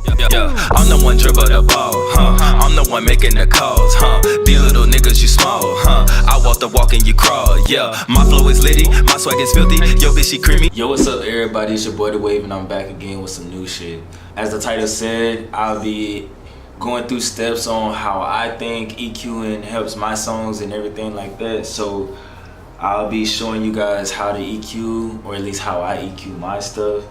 Yeah, I'm the one dribble the ball, I'm the one making the calls, These little niggas, you small, I walk the walk and you crawl, yeah. My flow is litty, my swag is filthy, yo bitch she creamy. Yo, what's up everybody, it's your boy The Wave and I'm back again with some new shit. As the title said, I'll be going through steps on how I think EQing helps my songs and everything like that. So I'll be showing you guys how to EQ, or at least how I EQ my stuff.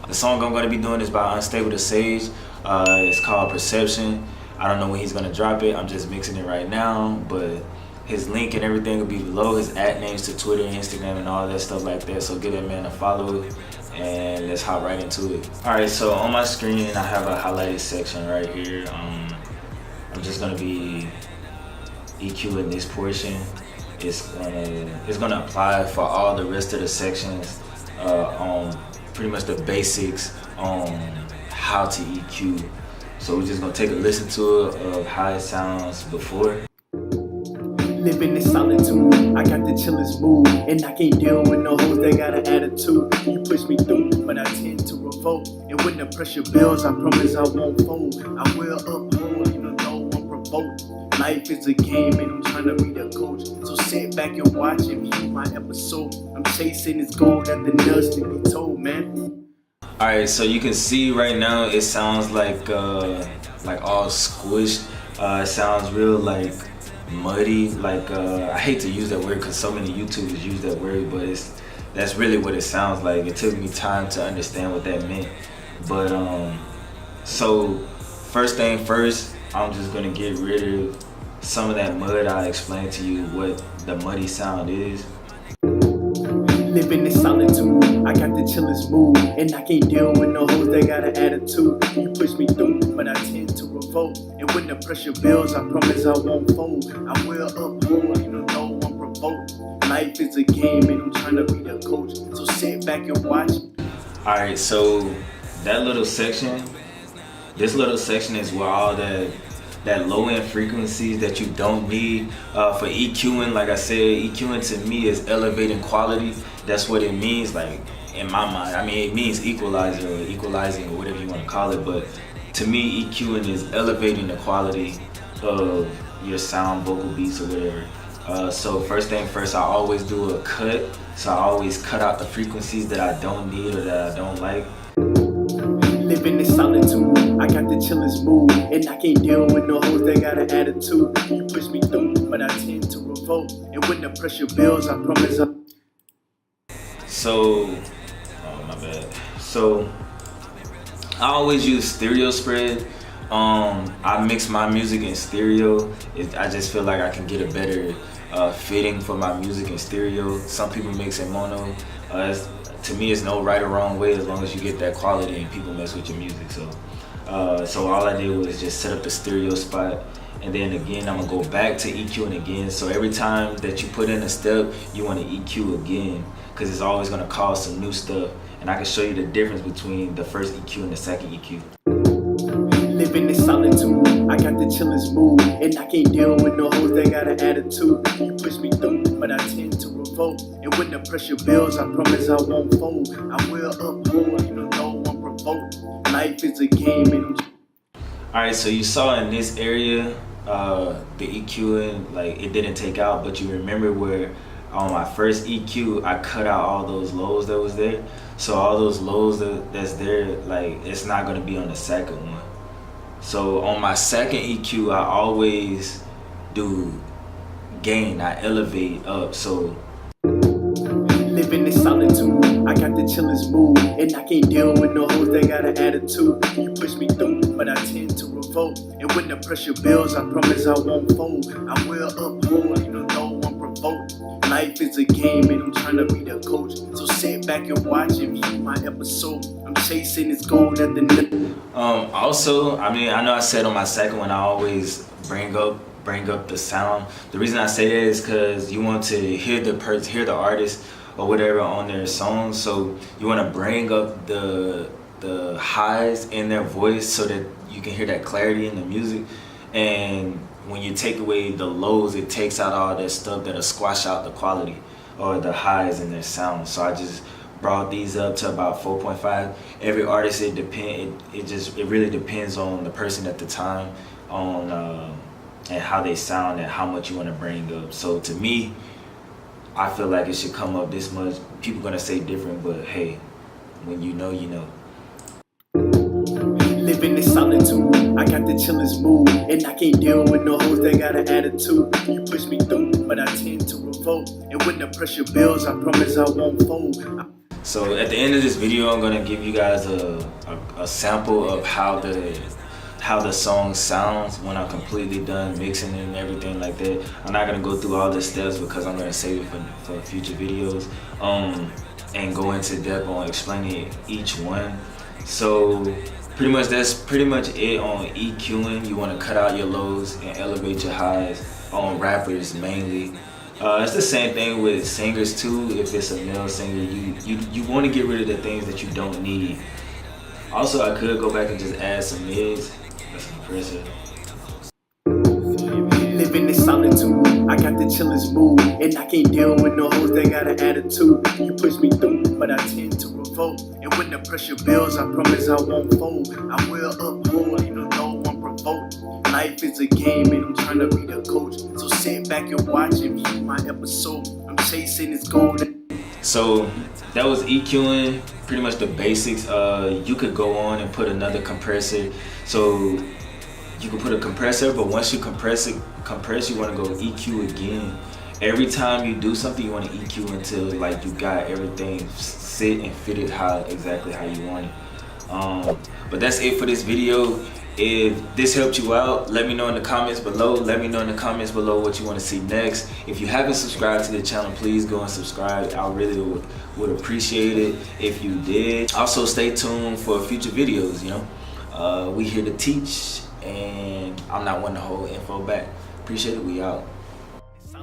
The song I'm going to be doing is by Unstableethesage. It's called Perception. I don't know when he's going to drop it. I'm just mixing it right now. But his link and everything will be below. His @names to Twitter and Instagram and all that stuff like that. So give that man a follow and let's hop right into it. Alright, so on my screen I have a highlighted section right here. I'm just going to be EQing this portion. It's gonna apply for all the rest of the sections on pretty much the basics on how to EQ. So we're just gonna take a listen to it of how it sounds before. Living in solitude, I got the chillest mood, and I can't deal with no hoes that got an attitude. You push me through, but I tend to revolt. And when the pressure builds, I promise I won't fold. I will uphold, even though I'm provoked. Life is a game and I'm trying to be the coach. So sit back and watch and view my episode. I'm chasing this gold at the nuts to be told, man. Alright, so you can see right now it sounds like all squished. It sounds real like muddy. I hate to use that word because so many YouTubers use that word, but that's really what it sounds like. It took me time to understand what that meant. But so first thing first, I'm just gonna get rid of some of that mud. I'll explain to you what the muddy sound is. Living in solitude, I got the chillest mood, and I can't deal with no hoes that got an attitude. You push me through, but I tend to revolt. And when the pressure builds, I promise I won't fold. I will uphold, even though I'm provoked. Life is a game and I'm trying to be the coach. So sit back and watch. Alright, so that little section, this little section is where all that low end frequencies that you don't need for EQing. Like I said, EQing to me is elevating quality. That's what it means, like in my mind. I mean, it means equalizer or equalizing or whatever you want to call it, but to me EQing is elevating the quality of your sound, vocal beats or whatever. So first thing first, I always do a cut. So I always cut out the frequencies that I don't need or that I don't like. Living in solitude, I got the chillest mood, and I can't deal with no hoes that got an attitude. You push me through, but I tend to revolt. And when the pressure builds, I promise I... So, oh my bad. So, I always use stereo spread. I mix my music in stereo. I just feel like I can get a better fitting for my music in stereo. Some people mix in mono. To me, it's no right or wrong way as long as you get that quality and people mess with your music. So all I did was just set up the stereo spot, and then again I'm gonna go back to EQing again. So every time that you put in a step, you want to EQ again, because it's always gonna cause some new stuff. And I can show you the difference between the first EQ and the second EQ. Living in solitude, I got the chillest mood, and I can't deal with no hoes that got an attitude. You push me through, but I tend to revolt. And when the pressure builds, I promise I won't fold. I will uphold, even though I'm provoked. Life is a game and Alright, so you saw in this area, the EQing, like it didn't take out, but you remember where on my first EQ, I cut out all those lows that was there. So all those lows that's there, like it's not gonna be on the second one. So on my second EQ, I always do gain, I elevate up. So living in solitude, I got the chillest mood, and I can't deal with no hoes that got an attitude. You push me through, but I tend to revolt. And when the pressure builds, I promise I won't fold. I will uphold, even though I'm provoked. Life is a game and I'm trying to be the coach. So sit back and watch and view my episode. I'm chasing this gold at the net. Also, I mean, I know I said on my second one I always bring up the sound. The reason I say that is because you want to hear the artist or whatever on their song. So you want to bring up the highs in their voice so that you can hear that clarity in the music. And when you take away the lows, it takes out all that stuff that'll squash out the quality or the highs in their sound. So I just brought these up to about 4.5. Every artist, it really depends on the person at the time, on and how they sound and how much you want to bring up. So to me, I feel like it should come up this much. People gonna say different, but hey, when you know, you know. Living in solitude, I got the chillest mood, and I can't deal with no hoes that got an attitude. You push me through, but I tend to revolt, and when the pressure builds, I promise I won't fold. So at the end of this video, I'm gonna give you guys a sample of how the song sounds when I'm completely done mixing it and everything like that. I'm not gonna go through all the steps because I'm gonna save it for future videos, and go into depth on explaining each one. So pretty much that's pretty much it on EQing. You want to cut out your lows and elevate your highs on rappers mainly. It's the same thing with singers too. If it's a male singer, you want to get rid of the things that you don't need. Also, I could go back and just add some mids. That's impressive. Living in solitude, I got the chillest mood, and I can't deal with no hoes that got an attitude. You push me through, but I tend to revolt, and when the pressure builds, I promise I won't fold. I will uphold, even though I'm provoked. Life is a game, and I'm trying to be the coach. So sit back and watch and view my episode. I'm chasing this goal. So that was EQing, pretty much the basics. You could go on and put another compressor. So you can put a compressor, but once you compress, you want to go EQ again. Every time you do something, you want to EQ until like you got everything sit and fitted exactly how you want it. But that's it for this video. If this helped you out, let me know in the comments below. Let me know in the comments below what you want to see next. If you haven't subscribed to the channel, please go and subscribe. I really would appreciate it if you did. Also, stay tuned for future videos. You know, we here to teach, and I'm not one to hold info back. Appreciate it. We out.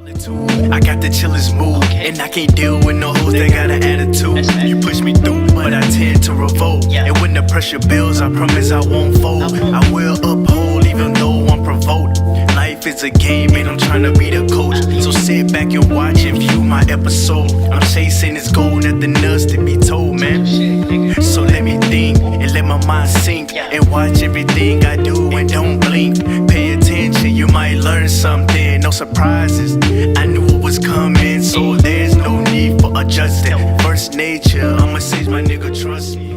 I got the chillest mood, and I can't deal with no hoes that got an attitude. You push me through, but I tend to revolt, and when the pressure builds, I promise I won't fold. I will uphold, even though I'm provoked. Life is a game, and I'm trying to be the coach. So sit back and watch and view my episode. I'm chasing this goal, nothing else to be told, man. So let me think and let my mind sink, and watch everything I do and don't blink. Pay attention, you might learn something. No surprises, I knew what was coming, so there's no need for adjusting. First nature, I'ma sage my nigga, trust me.